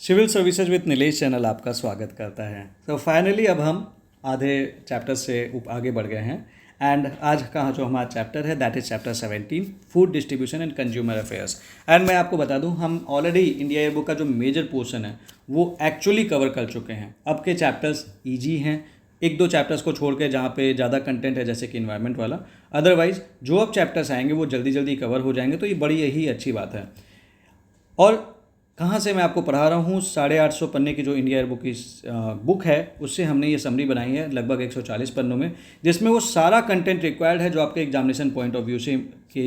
Civil services with Nilesh channel आपका स्वागत करता है। तो फाइनली अब हम आधे चैप्टर से आगे बढ़ गए हैं एंड आज का जो हमारा चैप्टर है that is chapter 17 food distribution and consumer affairs. And मैं आपको बता दूं हम ऑलरेडी इंडिया ईयर बुक का जो मेजर पोर्शन है वो एक्चुअली कवर कर चुके हैं। अब के चैप्टर्स ईजी हैं, एक दो चैप्टर्स को छोड़ के जहाँ पे ज़्यादा कंटेंट है जैसे कि इन्वायरमेंट वाला। अदरवाइज जो अब चैप्टर्स आएंगे वो जल्दी जल्दी कवर हो जाएंगे, तो ये बड़ी यही अच्छी बात है। और कहाँ से मैं आपको पढ़ा रहा हूँ, 850 पन्ने की जो इंडिया ईयर बुक की बुक है उससे हमने ये समरी बनाई है लगभग 140 पन्नों में, जिसमें वो सारा कंटेंट रिक्वायर्ड है जो आपके एग्जामिनेशन पॉइंट ऑफ व्यू से के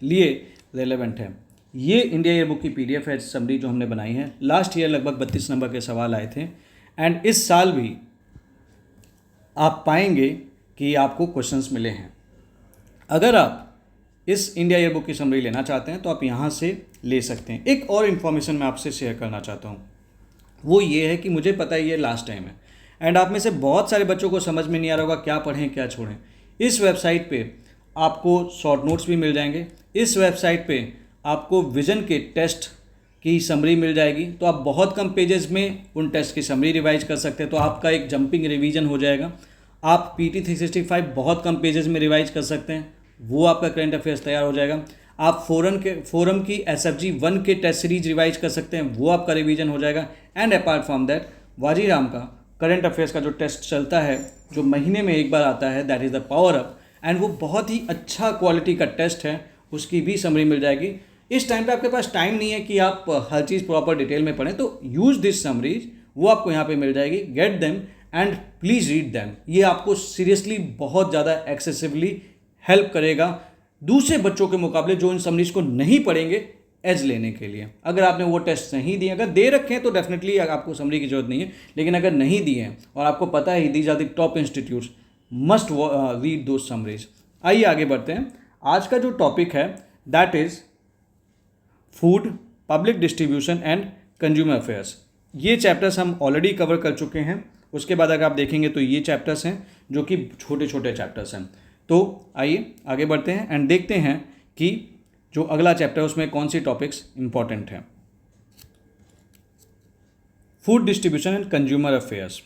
लिए रेलेवेंट है। ये इंडिया ईयर बुक की पीडीएफ है समरी जो हमने बनाई है। लास्ट ईयर लगभग 32 नंबर के सवाल आए थे एंड इस साल भी आप पाएंगे कि आपको क्वेश्चंस मिले हैं। अगर आप इस इंडिया ईयर बुक की समरी लेना चाहते हैं तो आप यहाँ से ले सकते हैं। एक और इन्फॉर्मेशन मैं आपसे शेयर करना चाहता हूँ, वो ये है कि मुझे पता है ये लास्ट टाइम है एंड आप में से बहुत सारे बच्चों को समझ में नहीं आ रहा होगा क्या पढ़ें क्या छोड़ें। इस वेबसाइट पे आपको शॉर्ट नोट्स भी मिल जाएंगे, इस वेबसाइट पे आपको विजन के टेस्ट की समरी मिल जाएगी, तो आप बहुत कम पेजेस में उन टेस्ट की समरी रिवाइज कर सकते हैं, तो आपका एक जंपिंग रिवीजन हो जाएगा। आप पीटी 365 बहुत कम पेजेस में रिवाइज कर सकते हैं, वो आपका करंट अफेयर्स तैयार हो जाएगा। आप फोरम की SFG 1 के टेस्ट सीरीज रिवाइज कर सकते हैं, वो आपका रिवीजन हो जाएगा। And apart from that Vajiram का करंट अफेयर्स का जो टेस्ट चलता है जो महीने में एक बार आता है that is the power up, and वो बहुत ही अच्छा क्वालिटी का टेस्ट है, उसकी भी समरी मिल जाएगी। इस टाइम पे आपके पास टाइम नहीं है कि आप हर चीज़ प्रॉपर डिटेल में पढ़ें, तो यूज़ दिस समरीज, वो आपको यहाँ पे मिल जाएगी। Get them and please read them. ये आपको सीरियसली बहुत ज़्यादा एक्सेसिवली हेल्प करेगा दूसरे बच्चों के मुकाबले जो इन समरीज को नहीं पढ़ेंगे एज लेने के लिए। अगर आपने वो टेस्ट नहीं दिए, अगर दे रखे हैं तो डेफिनेटली आपको समरी की जरूरत नहीं है, लेकिन अगर नहीं दिए हैं और आपको पता है these are the top institutes, must read दो समरीज। आइए आगे बढ़ते हैं। आज का जो टॉपिक है that is food, public distribution and consumer affairs. ये चैप्टर्स हम ऑलरेडी कवर कर चुके हैं। उसके बाद अगर आप देखेंगे तो ये चैप्टर्स हैं जो कि छोटे छोटे चैप्टर्स हैं। तो आइए आगे बढ़ते हैं एंड देखते हैं कि जो अगला चैप्टर है उसमें कौन सी टॉपिक्स इंपॉर्टेंट हैं। Food distribution and consumer affairs,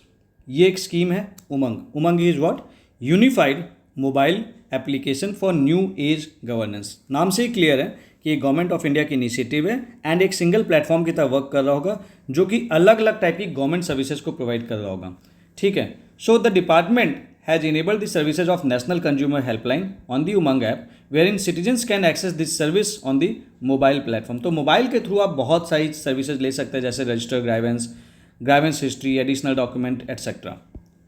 ये एक स्कीम है Umang. Umang is what? Unified mobile application for new age governance. नाम से ही क्लियर है कि ये गवर्नमेंट ऑफ इंडिया की इनिशिएटिव है एंड एक सिंगल प्लेटफॉर्म की तरह वर्क कर रहा होगा जो कि अलग अलग टाइप की गवर्नमेंट सर्विसेज को प्रोवाइड कर रहा होगा। ठीक है। So the department has enabled the services of National Consumer Helpline on the Umang app, wherein citizens can access this service on the mobile platform। तो मोबाइल के थ्रू आप बहुत सारी सर्विसेज ले सकते हैं जैसे register grievance history, additional document etcetera.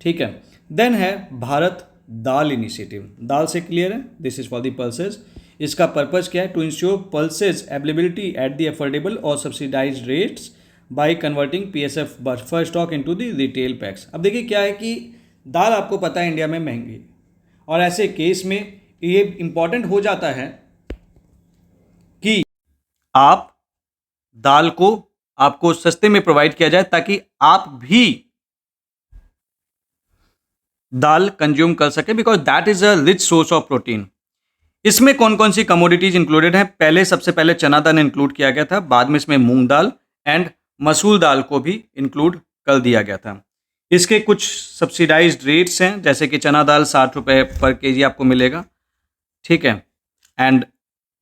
ठीक है। देन है भारत दाल इनिशिएटिव। दाल से क्लियर है, this is for the pulses. इसका पर्पज़ क्या है? To ensure pulses availability at the affordable और subsidise rates by converting PSF buffer stock into the retail packs. अब देखिए क्या है कि दाल आपको पता है इंडिया में महंगी, और ऐसे केस में ये इंपॉर्टेंट हो जाता है कि आप दाल को आपको सस्ते में प्रोवाइड किया जाए ताकि आप भी दाल कंज्यूम कर सके, because that is a rich source of protein. इसमें कौन कौन सी कमोडिटीज इंक्लूडेड हैं? सबसे पहले चना दाल इंक्लूड किया गया था, बाद में इसमें मूंग दाल एंड मसूर दाल को भी इंक्लूड कर दिया गया था। इसके कुछ सब्सिडाइज्ड रेट्स हैं, जैसे कि चना दाल 60 रुपये पर केजी आपको मिलेगा। ठीक है। एंड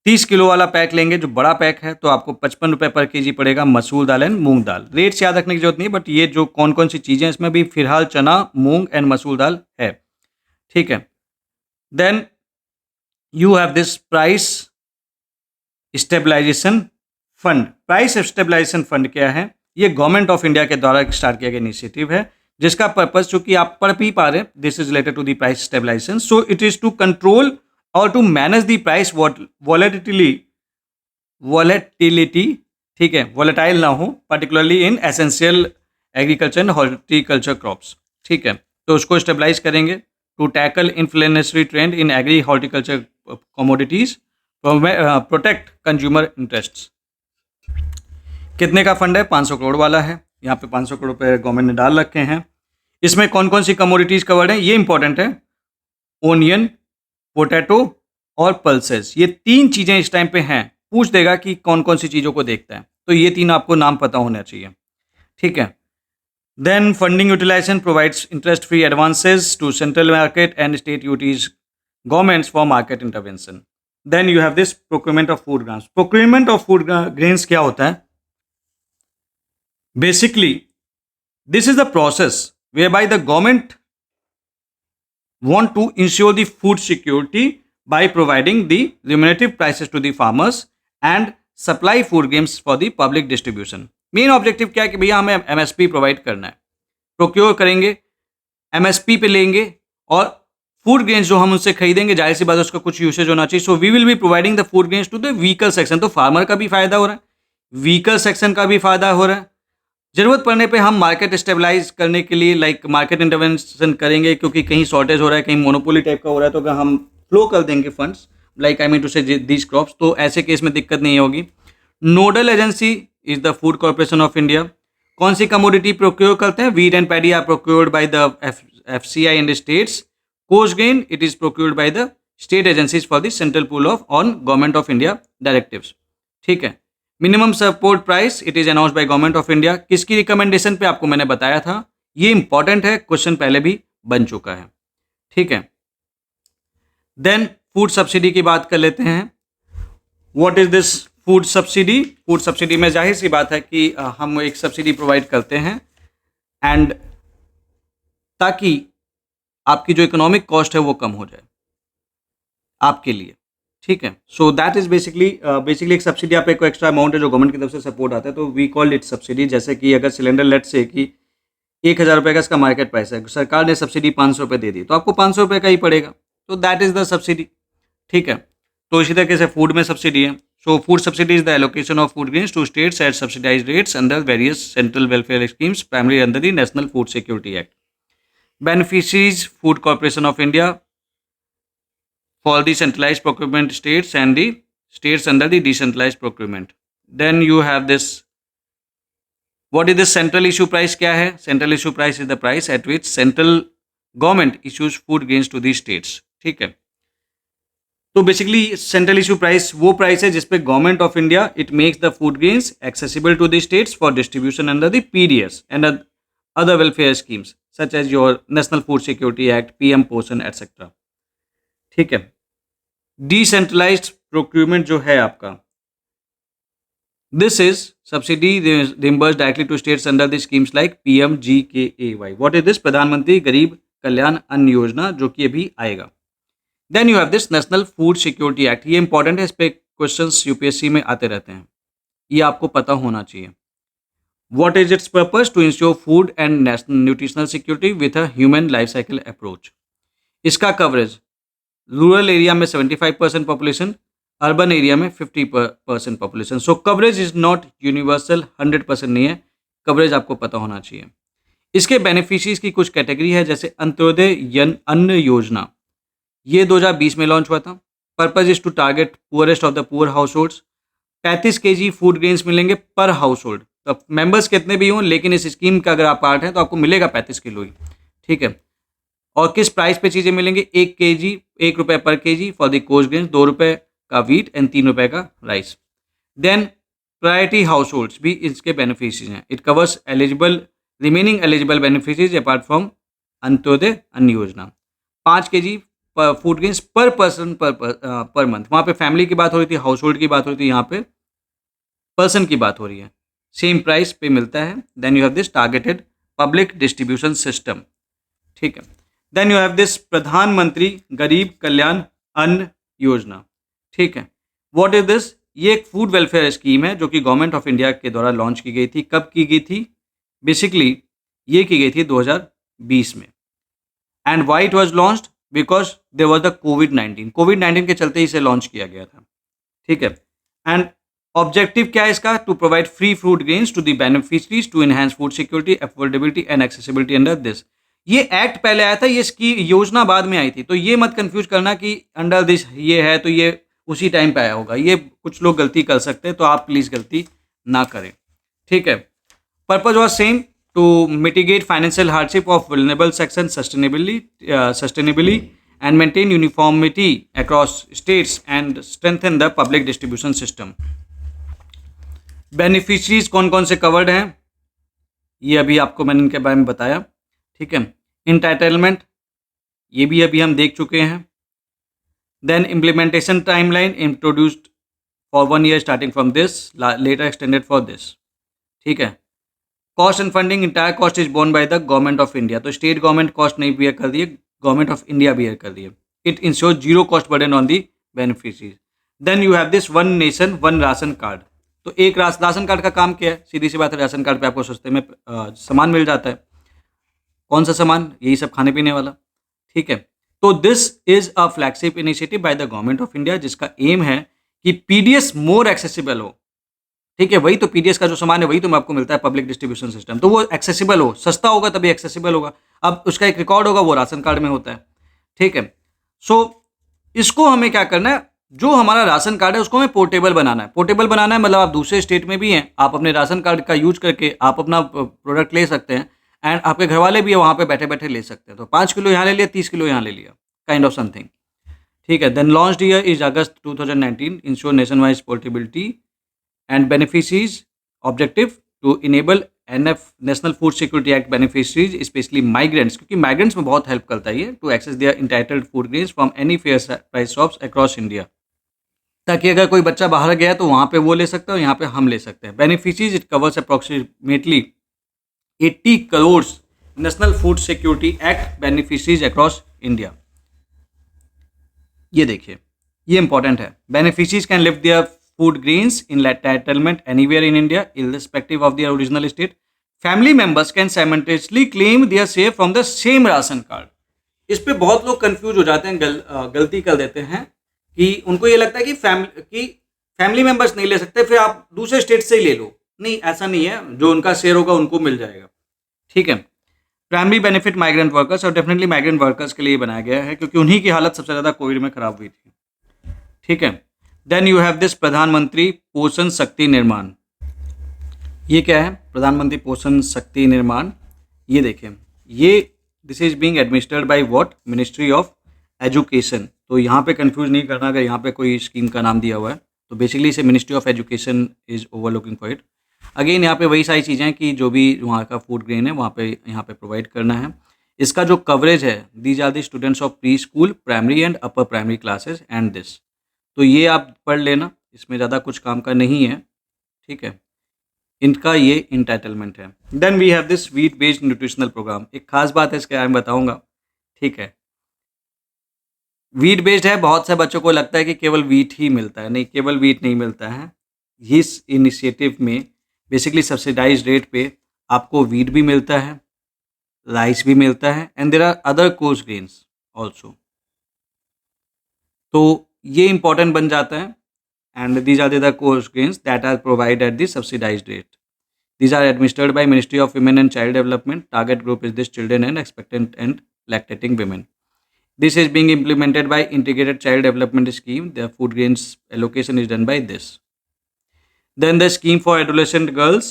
30 किलो वाला पैक लेंगे जो बड़ा पैक है तो आपको 55 रुपये पर केजी पड़ेगा मसूर दाल एंड मूंग दाल। रेट्स याद रखने की जरूरत नहीं, बट ये जो कौन कौन सी चीज़ें इसमें भी फिलहाल चना, मूंग एंड मसूर दाल है। ठीक है। Then you have this price stabilisation fund. Price stabilisation fund क्या है? ये गवर्नमेंट ऑफ इंडिया के द्वारा स्टार्ट किया गया इनिशिएटिव है, जिसका पर्पस चूंकि आप पढ़ भी पा रहे, this is related to the price stabilisation. So it is to control और to manage the price volatility. ठीक है, वॉलेटाइल ना हो, particularly in essential agriculture and horticulture crops. ठीक है। तो उसको स्टेबलाइज करेंगे to tackle inflationary trend in agri horticulture commodities, protect consumer interests. कितने का फंड है? 500 करोड़ वाला है। यहाँ पे 500 करोड़ रुपये गवर्नमेंट ने डाल रखे हैं। इसमें कौन कौन सी कमोडिटीज़ कवर्ड हैं ये इंपॉर्टेंट है। ओनियन, पोटैटो और पल्सेस, ये 3 चीज़ें इस टाइम पे हैं। पूछ देगा कि कौन कौन सी चीज़ों को देखता है, तो ये 3 आपको नाम पता होना चाहिए। ठीक है. Then funding utilization provides interest-free advances to central market and state utilities governments for market intervention. Then you have this procurement of food grains. Procurement of food grains क्या होता है? Basically, this is the process whereby the government want to ensure the food security by providing the remunerative prices to the farmers and supply food grains for the public distribution. Main objective क्या है कि भैया हमें MSP provide करना है, procure करेंगे, MSP पे लेंगे और फूड ग्रेन्स जो हम उनसे खरीदेंगे जाहिर सी बात है उसका कुछ यूसेज होना चाहिए. So we will be providing the food grains to the weaker section. तो फार्मर का भी फायदा हो रहा है, वीकर सेक्शन का भी फायदा हो रहा है. जरूरत पड़ने पे हम मार्केट स्टेबलाइज करने के लिए लाइक मार्केट इंटरवेंशन करेंगे क्योंकि कहीं शॉर्टेज हो रहा है, कहीं मोनोपोली टाइप का हो रहा है, तो अगर हम फ्लो कर देंगे funds like I mean to say these crops, तो ऐसे केस में दिक्कत नहीं होगी. Nodal agency is the food corporation of India. कौन सी कमोडिटी प्रोक्योर करते हैं? Wheat and paddy are procured by the FCI in the states. कोस्ट grain it is procured by the state agencies for the central pool of on government of India directives. ठीक है. Minimum support price it is announced by government of India. किसकी recommendation पे? आपको मैंने बताया था, ये इंपॉर्टेंट है, क्वेश्चन पहले भी बन चुका है. ठीक है. देन फूड सब्सिडी की बात कर लेते हैं. What is this food subsidy? Food subsidy में जाहिर सी बात है कि हम एक सब्सिडी प्रोवाइड करते हैं एंड ताकि आपकी जो इकोनॉमिक कॉस्ट है वो कम हो जाए आपके लिए. ठीक है. सो दैट इज बेसिकली एक सब्सिडी, आप एक एक्स्ट्रा अमाउंट है जो गवर्नमेंट की तरफ से सपोर्ट आता है, तो वी कॉल इट सब्सिडी. जैसे कि अगर सिलेंडर लेट से कि 1,000 रुपये का इसका मार्केट प्राइस है, सरकार ने सब्सिडी 500 रुपये दे दी, तो आपको 500 रुपये का ही पड़ेगा. तो दैट इज द सब्सिडी. ठीक है. तो इसी तरीके से फूड में सब्सिडी है. So food subsidy is the allocation of food grains to states at subsidised rates under various central welfare schemes primary under the national food security act. Beneficiaries food corporation of India for the centralized procurement states and the states under the decentralized procurement. Then you have this, what is this central issue price? क्या है? Central issue price is the price at which central government issues food grains to the states. ठीक है. तो basically central issue price वो price है जिसपे government of India it makes the food grains accessible to the states for distribution under the PDS and other welfare schemes such as your national food security act, PM Poshan etcetera. ठीक है. Decentralised procurement जो है आपका, this is subsidy reimburse directly to states under the schemes like PMGKAY. What is this? Pradhan Mantri Garib Kalyan Anna योजना, जो कि अभी आएगा. Then you have this national food security act. ये इंपॉर्टेंट है, इस पे क्वेश्चंस यूपीएससी में आते रहते हैं, ये आपको पता होना चाहिए. What is its purpose? To ensure food and national nutritional security with a human life cycle approach. इसका कवरेज रूरल एरिया में 75% पॉपुलेशन, अर्बन एरिया में 50% population. So coverage is not universal, 100% नहीं है, कवरेज आपको पता होना चाहिए. इसके बेनिफिशरीज की कुछ कैटेगरी है, जैसे अंत्योदय अन्न योजना, ये 2020 में लॉन्च हुआ था. Purpose is to target poorest of the poor households. 35 kg food grains मिलेंगे पर हाउस होल्ड. तो मेंबर्स कितने भी हों, लेकिन इस स्कीम का अगर आप पार्ट हैं तो आपको मिलेगा 35 किलो ही. ठीक है. और किस प्राइस पे चीज़ें मिलेंगी? 1 रुपये per kg for the coarse grains, 2 रुपये का वीट एंड 3 रुपये का rice. Then priority households भी इसके बेनिफिशरीज हैं. It covers remaining eligible beneficiaries apart from Antyodaya Anna Yojana. 5 kg food grains per person per month. वहाँ पे फैमिली की बात हो रही थी, हाउस होल्ड की बात हो रही थी, यहाँ पे पर्सन की बात हो रही है. सेम प्राइस पे मिलता है. Then you have this targeted public distribution system. ठीक है. Then you have this Pradhan Mantri Garib Kalyan Anna योजना. ठीक है. What is this? ये एक फूड वेलफेयर स्कीम है जो कि गवर्नमेंट ऑफ इंडिया के द्वारा लॉन्च की गई थी. कब की गई थी? बेसिकली ये की गई थी 2020 में. And why it was launched? Because there was the कोविड-19 के चलते इसे लॉन्च किया गया था. ठीक है. एंड ऑब्जेक्टिव क्या है इसका? To provide free food grains to the beneficiaries to enhance food security, affordability and accessibility under this. ये एक्ट पहले आया था, ये इसकी योजना बाद में आई थी, तो ये मत कंफ्यूज करना कि अंडर दिस ये है तो ये उसी टाइम पे आया होगा. ये कुछ लोग गलती कर सकते हैं, तो आप प्लीज़ गलती ना करें. ठीक है. Purpose was same, to mitigate financial hardship of vulnerable section sustainably and maintain uniformity across states and strengthen the public distribution system. Beneficiaries कौन कौन से कवर्ड हैं? ये अभी आपको मैंने इनके बारे में बताया, ठीक है। इंटाइटलमेंट, ये भी अभी हम देख चुके हैं। Then implementation timeline introduced for 1 year starting from this, later extended for this, ठीक है। Cost and funding, entire cost is borne by the government of India, तो स्टेट गवर्नमेंट कॉस्ट नहीं बियर कर दिए, गवर्नमेंट ऑफ इंडिया बियर कर दिए। It ensure zero cost burden on the beneficiaries. Then you have this one nation one ration card, तो एक ration card का काम क्या है, सीधी सी बात है, राशन कार्ड पे आपको सस्ते में सामान मिल जाता है। कौन सा सामान, यही सब खाने पीने वाला, ठीक है। तो this is a flagship initiative by the government of India, जिसका एम है कि पीडीएस मोर एक्सेसिबल हो, ठीक है। वही तो पीडीएस का जो सामान है वही तो आपको मिलता है, पब्लिक डिस्ट्रीब्यूशन सिस्टम, तो वो एक्सेसिबल हो, सस्ता होगा तभी एक्सेसिबल होगा। अब उसका एक रिकॉर्ड होगा, वो राशन कार्ड में होता है, ठीक है। सो इसको हमें क्या करना है, जो हमारा राशन कार्ड है उसको हमें पोर्टेबल बनाना है। पोर्टेबल बनाना है मतलब आप दूसरे स्टेट में भी हैं, आप अपने राशन कार्ड का यूज करके आप अपना प्रोडक्ट ले सकते हैं, एंड आपके घर वाले भी वहाँ पे बैठे बैठे ले सकते हैं। तो 5 किलो यहाँ ले लिया, 30 किलो यहाँ ले लिया, काइंड ऑफ समथिंग, ठीक है। Then launched year is August 2019, ensure nation wise portability and beneficiaries, objective to enable NF national food security act beneficiaries, specially migrants, क्योंकि माइग्रेंट्स में बहुत हेल्प करता है ये, to access their entitled food grains from any fair price shops across India, ताकि अगर कोई बच्चा बाहर गया तो वहाँ पे वो ले सकता है और यहाँ पे हम ले सकते हैं। Beneficiaries, it covers approximately 80 crore national food security act beneficiaries across India. ये देखिए, ये इंपॉर्टेंट है। Beneficiaries can live their food grains in entitlement anywhere in India irrespective of their original state. Family members can simultaneously claim their share from the same ration card. इस पे बहुत लोग confuse हो जाते हैं, गलती कर देते हैं कि उनको ये लगता है कि फैमिली मेंबर्स नहीं ले सकते, फिर आप दूसरे स्टेट से ही ले लो। नहीं, ऐसा नहीं है, जो उनका शेयर होगा उनको मिल जाएगा, ठीक है। प्राइमरी बेनिफिट माइग्रेंट वर्कर्स, और डेफिनेटली माइग्रेंट वर्कर्स के लिए बनाया गया है क्योंकि उन्हीं की हालत सबसे ज़्यादा कोविड में खराब हुई थी, ठीक है। देन यू हैव दिस प्रधानमंत्री पोषण शक्ति निर्माण। ये क्या है, प्रधानमंत्री पोषण शक्ति निर्माण, ये देखें, ये this is being administered by what, ministry of education. तो यहाँ पे कंफ्यूज नहीं करना अगर यहाँ पे कोई स्कीम का नाम दिया हुआ है, तो बेसिकली इसे ministry of education is overlooking for it. Again यहाँ पे वही सारी चीज़ें हैं कि जो भी वहाँ का फूड ग्रेन है वहाँ पे यहाँ पे प्रोवाइड करना है। इसका जो कवरेज है, these are the students of pre school, primary and upper primary classes and this, तो ये आप पढ़ लेना, इसमें ज़्यादा कुछ काम का नहीं है, ठीक है। इनका ये इंटाइटलमेंट है। Then we have this wheat based nutritional programme. एक खास बात है इसके बारे में बताऊँगा, ठीक है। वीट बेस्ड है, बहुत से बच्चों को लगता है कि केवल वीट ही मिलता है, नहीं, केवल वीट नहीं मिलता है। इस इनिशिएटिव में बेसिकली सब्सिडाइज रेट पे आपको वीट भी मिलता है, राइस भी मिलता है, and there are other coarse grains also. तो ये इंपॉर्टेंट बन जाता है, and these are the coarse grains that are provide at the subsidise rate. These are administered by ministry of women and child development. Target group is this children and expectant and lactating women. This is being implemented by Integrated Child Development Scheme. The food grains allocation is done by this. Then the scheme for adolescent girls.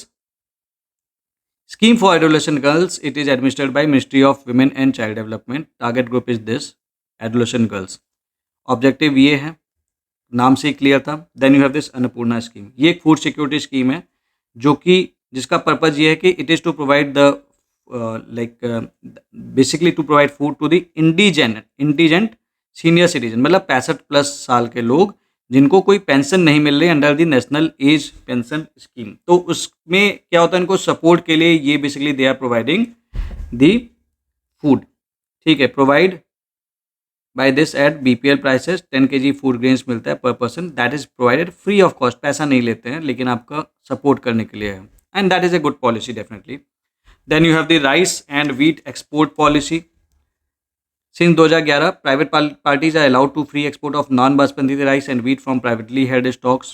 Scheme for adolescent girls, it is administered by Ministry of Women and Child Development. Target group is this, adolescent girls. Objective ये है, नाम से ही clear था। Then you have this Annapurna scheme. ये एक food security scheme है जो कि जिसका पर्पज ये है कि it is to provide the basically to provide food to the indigent senior citizen, मतलब 65+ साल के लोग जिनको कोई पेंशन नहीं मिल रही under the national age pension scheme. तो उसमें क्या होता है, इनको सपोर्ट के लिए ये basically they are providing the food, ठीक है। Provide by this at BPL prices 10 kg food grains मिलता है per person, that is provided free of cost. पैसा नहीं लेते हैं लेकिन आपका सपोर्ट करने के लिए है, and that is a good policy definitely. Then you have the rice and wheat export policy. Since 2011, private parties are allowed to free export of non-basmati rice and wheat from privately held stocks.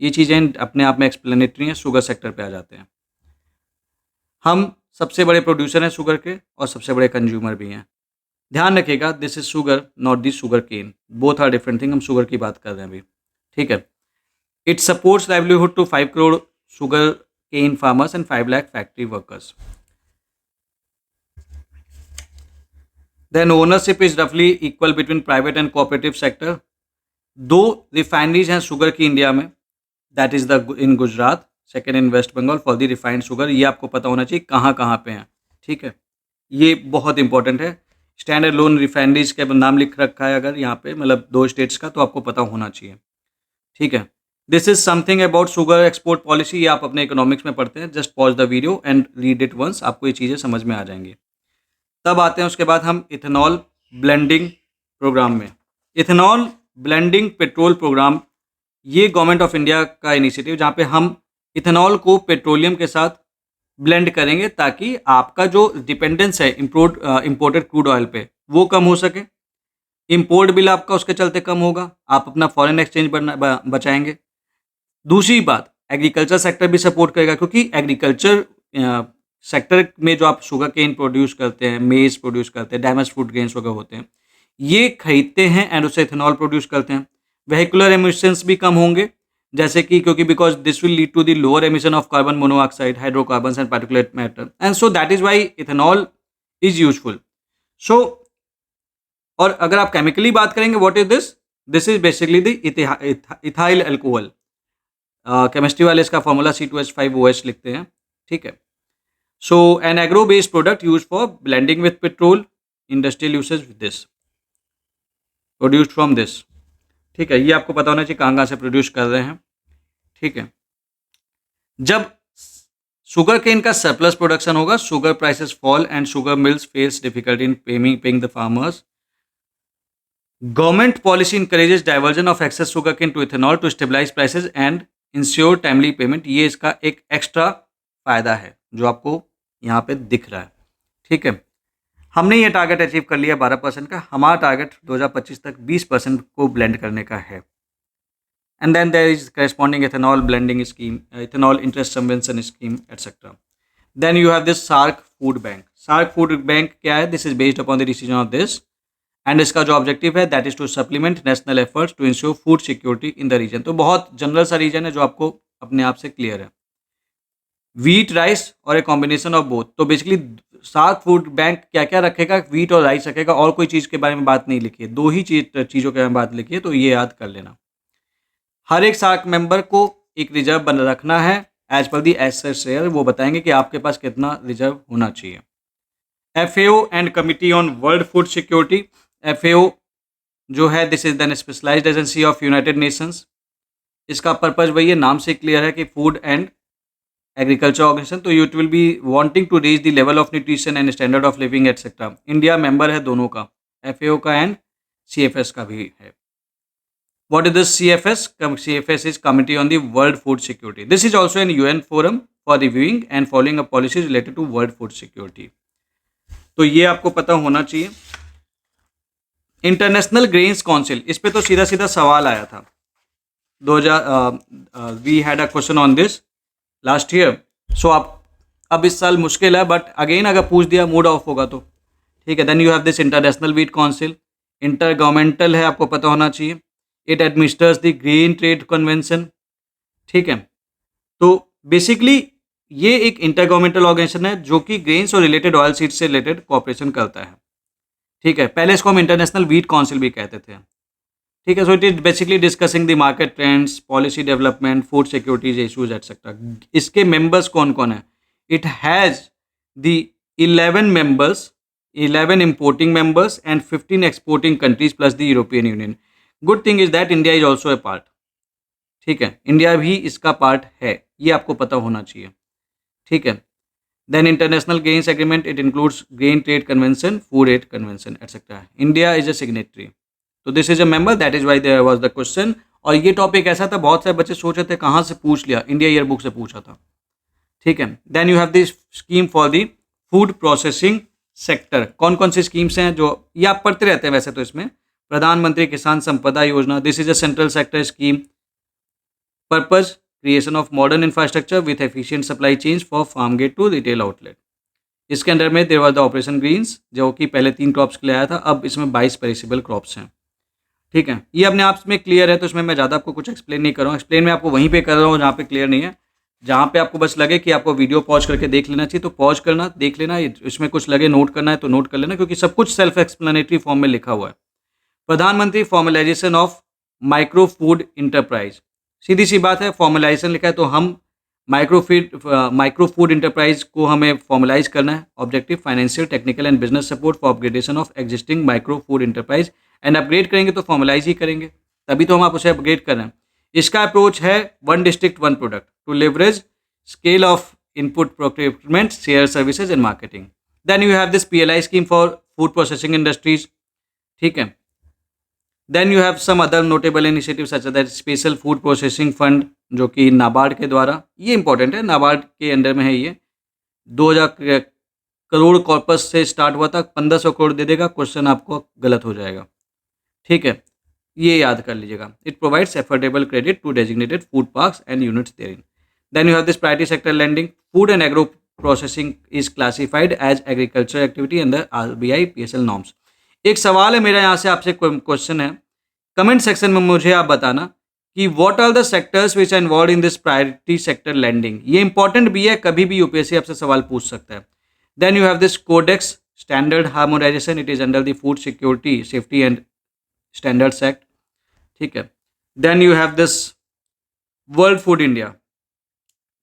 ये चीज़ें अपने आप में explanatory हैं। Sugar sector पे आ जाते हैं। हम सबसे बड़े प्रोड्यूसर हैं शुगर के और सबसे बड़े कंज्यूमर भी हैं। ध्यान रखिएगा, this is sugar not the sugar cane, both are different thing. हम शुगर की बात कर रहे हैं अभी, ठीक है। It supports livelihood to 5 crore sugar cane farmers and 5 lakh factory workers. Then ownership is roughly equal between private and cooperative sector. 2 refineries हैं शुगर की इंडिया में, that is the in Gujarat, second in West Bengal for the refined sugar. ये आपको पता होना चाहिए कहाँ कहाँ पे हैं, ठीक है, ये बहुत इंपॉर्टेंट है। स्टैंडर्ड लोन रिफाइनरीज का नाम लिख रखा है अगर यहाँ पे, मतलब 2 स्टेट्स का, तो आपको पता होना चाहिए, ठीक है। This is something about sugar export policy, ये आप अपने इकोनॉमिक्स में पढ़ते हैं। Just pause the video and read it once, आपको ये चीज़ें समझ में आ जाएंगी। तब आते हैं उसके बाद हम इथेनॉल ब्लेंडिंग प्रोग्राम में। इथेनॉल ब्लेंडिंग पेट्रोल प्रोग्राम, ये गवर्नमेंट ऑफ इंडिया का इनिशिएटिव, जहाँ पे हम इथेनॉल को पेट्रोलियम के साथ ब्लेंड करेंगे ताकि आपका जो डिपेंडेंस है इम्पोर्टेड क्रूड ऑयल पे, वो कम हो सके। इम्पोर्ट बिल आपका उसके चलते कम होगा, आप अपना फॉरेन एक्सचेंज बचाएंगे। दूसरी बात, एग्रीकल्चर सेक्टर भी सपोर्ट करेगा, क्योंकि एग्रीकल्चर सेक्टर में जो आप शुगर केन प्रोड्यूस करते हैं, मेज प्रोड्यूस करते हैं, डैमेज फूड ग्रेन्स वगैरह होते हैं, ये खरीदते हैं एंड उससे इथेनॉल प्रोड्यूस करते हैं। वेहिकुलर एमिशंस भी कम होंगे, जैसे कि क्योंकि because this will lead to the lower emission of carbon monoxide, hydrocarbons and particulate matter, and so that is why ethanol is useful. So और अगर आप केमिकली बात करेंगे, what is this? This is basically the ethyl alcohol. Chemistry वाले इसका formula C2H5OH लिखते हैं, ठीक है। So an agro based product use for blending with petrol, industrial usage with this, produced from this, ठीक है। ये आपको पता होना चाहिए कहाँ कहाँ से प्रोड्यूस कर रहे हैं, ठीक है। जब शुगर केन का सरप्लस प्रोडक्शन होगा, sugar prices fall and sugar mills face difficulty in paying the farmers. Government policy encourages diversion of excess sugar cane to ethanol to stabilise prices and ensure timely payment. ये इसका एक extra फायदा है जो आपको यहाँ पे दिख रहा है, ठीक है। हमने ये टारगेट अचीव कर लिया 12% का, हमारा टारगेट 2025 तक 20% को ब्लेंड करने का है। And then there is corresponding ethanol blending scheme, ethanol interest subvention scheme etcetera. Then you have this SAARC food bank. SAARC food bank क्या है? This is based upon the decision of this, and इसका जो objective है that is to supplement national efforts to ensure food security in the region. तो बहुत general सा reason है जो आपको अपने आप से क्लियर है। व्हीट राइस और ए कॉम्बिनेशन ऑफ बोथ। तो बेसिकली सार्क फूड बैंक क्या क्या रखेगा? व्हीट और राइस रखेगा, और कोई चीज़ के बारे में बात नहीं लिखी है, 2 ही चीज़ों के बारे में बात लिखी है, तो ये याद कर लेना। हर एक सार्क मेंबर को एक रिजर्व बन रखना है as per the asset share, वो बताएंगे कि आपके पास कितना रिजर्व होना चाहिए। FAO and Committee on World Food Security. FAO जो है this is than specialised agency of United Nations. इसका पर्पज वही है, नाम से क्लियर है कि फूड एंड एग्रीकल्चर ऑर्गेनाइजेशन। तो it will be wanting to reach the level of nutrition and standard of living etcetera. India member है दोनों का, FAO का एंड CFS का भी है। What is this CFS? CFS is Committee on the World Food Security. This is also an UN forum for reviewing and following up policies related to world food security. तो ये आपको पता होना चाहिए। International grains council, इस पे तो सीधा सीधा सवाल आया था। 2000 we had a question on this last year. So आप अब इस साल मुश्किल है, बट अगेन अगर पूछ दिया मूड ऑफ होगा तो ठीक है। Then you have this International Wheat Council, intergovernmental है, आपको पता होना चाहिए। It administers the Grain Trade Convention, ठीक है। तो बेसिकली ये एक इंटर गवर्नमेंटल ऑर्गेनाइजेशन है जो कि ग्रेन्स और रिलेटेड ऑयल सीड्स से रिलेटेड कोऑपरेशन करता है, ठीक है। पहले इसको हम इंटरनेशनल वीट काउंसिल भी कहते थे, ठीक है। सो it is basically discussing the market trends, policy development, food securities issues etcetera. इसके मेंबर्स कौन कौन है? It has the 11 members, 11 importing members and 15 exporting countries plus the European union. Good thing is that India is also a part, ठीक है। India भी इसका part है, ये आपको पता होना चाहिए, ठीक है। Then international grains agreement, it includes grain trade convention, food aid convention etcetera. India is a signatory, तो this is a member, that is why there was the question. और ये टॉपिक ऐसा था, बहुत सारे बच्चे सोच रहे थे कहाँ से पूछ लिया, इंडिया ईयर बुक से पूछा था, ठीक है। Then you have this scheme for the food processing sector. कौन कौन सी स्कीम्स हैं जो ये आप पढ़ते रहते हैं वैसे तो इसमें। प्रधानमंत्री Kisan Sampada Yojana, this is a central sector scheme. Purpose creation of modern infrastructure with efficient supply chains for farm gate to retail outlet. इसके अंडर में there was the operation greens, जो कि पहले 3 क्रॉप्स के लिए आया था, अब इसमें 22 पेरिसेबल क्रॉप्स हैं, ठीक है। ये अपने आप में क्लियर है, तो इसमें मैं ज़्यादा आपको कुछ एक्सप्लेन नहीं कर रहा हूँ। एक्सप्लेन मैं आपको वहीं पे कर रहा हूँ जहाँ पे क्लियर नहीं है। जहाँ पे आपको बस लगे कि आपको वीडियो पॉज करके देख लेना चाहिए तो पॉज करना, देख लेना। इसमें कुछ लगे नोट करना है तो नोट कर लेना, क्योंकि सब कुछ सेल्फ एक्सप्लेनेटरी फॉर्म में लिखा हुआ है। प्रधानमंत्री formalisation of micro food enterprise, सीधी सी बात है, फॉर्मलाइजेशन लिखा है तो हम माइक्रो फूड इंटरप्राइज को हमें फॉर्मलाइज करना है. Objective financial, technical and business support for upgradation of existing micro food enterprise. And upgrade करेंगे तो फॉर्मलाइज ही करेंगे, तभी तो हम आप उसे अपग्रेड कर रहे हैं. इसका अप्रोच है one district one product to leverage scale of input procurement, share services and marketing. Then you have this PLI scheme for food processing industries. ठीक है. Then you have some other notable initiative such that special food processing fund, जो कि नाबार्ड के द्वारा, ये important है, नाबार्ड के under में है ये. 2000 करोड़ कॉर्पस से स्टार्ट हुआ था, 1500 करोड़ दे देगा. क्वेश्चन आपको गलत हो जाएगा. ठीक है, ये याद कर लीजिएगा. It provides affordable credit to designated food parks and units therein. Then you have this priority sector lending. Food and agro processing is classified as agriculture activity under RBI PSL norms. एक सवाल है मेरा यहाँ से आपसे, question है, comment section में मुझे आप बताना कि what are the sectors which are involve in this priority sector lending. ये इंपॉर्टेंट भी है, कभी भी यूपीएससी आपसे सवाल पूछ सकता है. Then you have this codex standard harmonisation. It is under the food security safety and standards act. ठीक है. Then you have this world food India.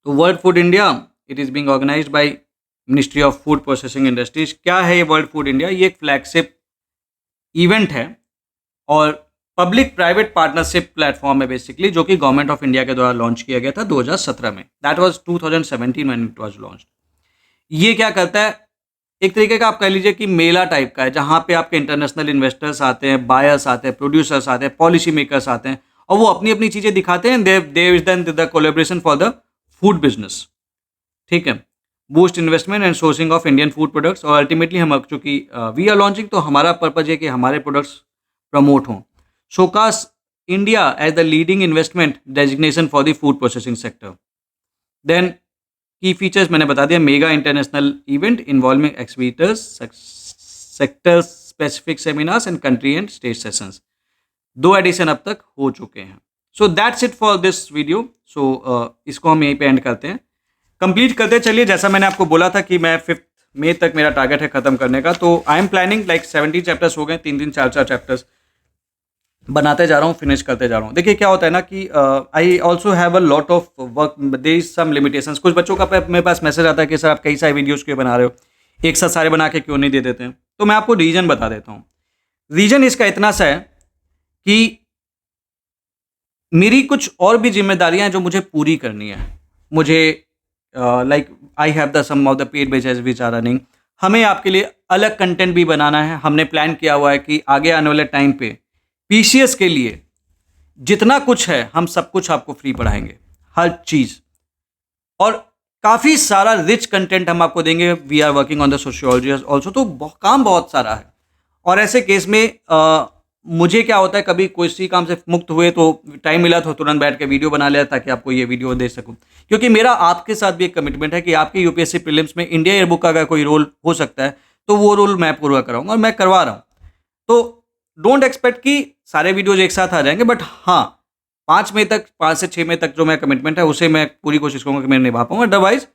तो world food India, it is being organised by ministry of food processing industries. क्या है ये world food India? ये एक flagship event है और पब्लिक प्राइवेट पार्टनरशिप प्लेटफॉर्म है बेसिकली, जो कि गवर्नमेंट ऑफ इंडिया के द्वारा लॉन्च किया गया था 2017 में. That was 2017 when it was launched. ये क्या करता है, एक तरीके का आप कह लीजिए कि मेला टाइप का है, जहाँ पे आपके इंटरनेशनल इन्वेस्टर्स आते हैं, बायर्स आते हैं, प्रोड्यूसर्स आते हैं, पॉलिसी मेकर्स आते हैं, और वो अपनी अपनी चीज़ें दिखाते हैं. They is then the collaboration for the food business. ठीक है. Boost investment and sourcing of Indian food products. और अल्टीमेटली हम चूँकि वी आर लॉन्चिंग, तो हमारा पर्पज है कि हमारे प्रोडक्ट्स प्रमोट हों. Showcase India as the leading investment designation for the food processing sector. Then की फीचर्स मैंने बता दिया. Mega international event involving exporters, sector specific seminars and country and state sessions. 2 edition अब तक हो चुके हैं. So that's it for this video. So इसको हम यहीं पे एंड करते हैं, कंप्लीट करते चलिए. जैसा मैंने आपको बोला था कि मैं 5 मई तक मेरा टारगेट है ख़त्म करने का. तो I am planning like 70 chapters हो गए, 3 4 चैप्टर्स बनाते जा रहा हूँ, फिनिश करते जा रहा हूँ. देखिए क्या होता है ना कि I also have a lot of work, there is some limitations. कुछ बच्चों का मेरे पास मैसेज आता है कि सर आप कई सारे वीडियोज़ क्यों बना रहे हो, एक साथ सारे बना के क्यों नहीं दे देते हैं. तो मैं आपको रीज़न बता देता हूँ. रीज़न इसका इतना सा है कि मेरी कुछ और भी जिम्मेदारियाँ हैं जो मुझे पूरी करनी है. मुझे like I have the some of the paid batches which are running. हमें आपके लिए अलग कंटेंट भी बनाना है. हमने प्लान किया हुआ है कि आगे आने वाले टाइम पे PCS के लिए जितना कुछ है हम सब कुछ आपको फ्री पढ़ाएंगे, हर चीज़. और काफ़ी सारा रिच कंटेंट हम आपको देंगे. We are working on the sociology also. तो काम बहुत सारा है. और ऐसे केस में मुझे क्या होता है, कभी कोई सी काम से मुक्त हुए तो टाइम मिला तो तुरंत बैठ के वीडियो बना लिया ताकि आपको ये वीडियो दे सकूं. क्योंकि मेरा आपके साथ भी एक कमिटमेंट है कि आपके UPSC प्रीलिम्स में इंडिया ईयरबुक का अगर कोई रोल हो सकता है तो वो रोल मैं पूरा कराऊंगा, और मैं करवा रहा हूँ. तो डोंट एक्सपेक्ट कि सारे वीडियोज एक साथ आ जाएंगे, बट हाँ 5 से 6 मई तक जो मेरा कमिटमेंट है उसे मैं पूरी कोशिश करूँगा कि मैं निभा पाऊँगा. अदरवाइज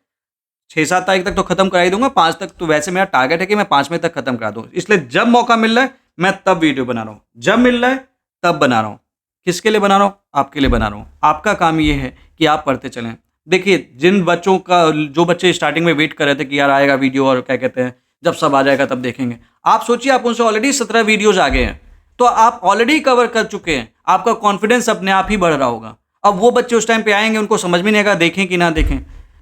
6-7 तारीख तक तो खत्म करा ही दूंगा. 5 तक तो वैसे मेरा टारगेट है कि मैं 5 मई तक खत्म करा दूँ. इसलिए जब मौका मिल रहा है मैं तब वीडियो बना रहा हूँ, जब मिल रहा है तब बना रहा हूँ. किसके लिए बना रहा हूँ? आपके लिए बना रहा हूँ. आपका काम ये है कि आप पढ़ते चलें. देखिए जिन बच्चों का, जो बच्चे स्टार्टिंग में वेट कर रहे थे कि यार आएगा वीडियो और क्या कहते हैं जब सब आ जाएगा तब देखेंगे, आप सोचिए आप उनसे ऑलरेडी 17 वीडियोज आ गए हैं. तो आप ऑलरेडी कवर कर चुके हैं. आपका कॉन्फिडेंस अपने आप ही बढ़ रहा होगा. अब वो बच्चे उस टाइम पे आएंगे, उनको समझ में नहीं आएगा देखें कि ना देखें.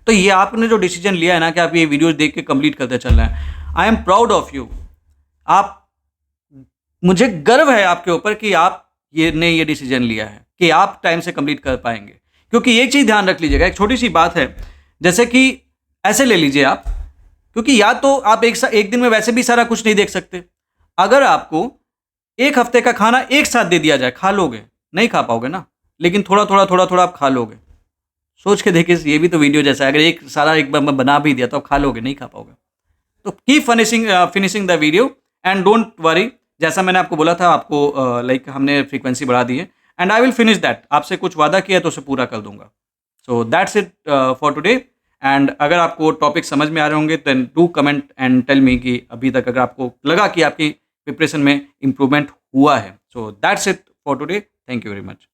तो ये आपने जो डिसीजन लिया है ना कि आप ये वीडियोज देख के कंप्लीट करते चल रहे हैं, I am proud of you. आप, मुझे गर्व है आपके ऊपर कि आप ये डिसीजन लिया है कि आप टाइम से कंप्लीट कर पाएंगे. क्योंकि एक चीज़ ध्यान रख लीजिएगा, एक छोटी सी बात है, जैसे कि ऐसे ले लीजिए आप, क्योंकि या तो आप एक दिन में वैसे भी सारा कुछ नहीं देख सकते. अगर आपको एक हफ्ते का खाना एक साथ दे दिया जाए, खा लोगे? नहीं खा पाओगे ना. लेकिन थोड़ा थोड़ा आप खा लोगे. सोच के देखिए, ये भी तो वीडियो जैसा है. अगर एक बार बना भी दिया तो आप खा लोगे? नहीं खा पाओगे. तो keep finishing the video and don't worry. जैसा मैंने आपको बोला था, आपको लाइक हमने फ्रीक्वेंसी बढ़ा दी है and I will finish that. आपसे कुछ वादा किया तो उसे पूरा कर दूंगा. So that's it for today. And अगर आपको टॉपिक समझ में आ रहे होंगे then do comment and tell me कि अभी तक अगर आपको लगा कि आपकी प्रिपरेशन में इम्प्रूवमेंट हुआ है. सो that's it for today. Thank you very much.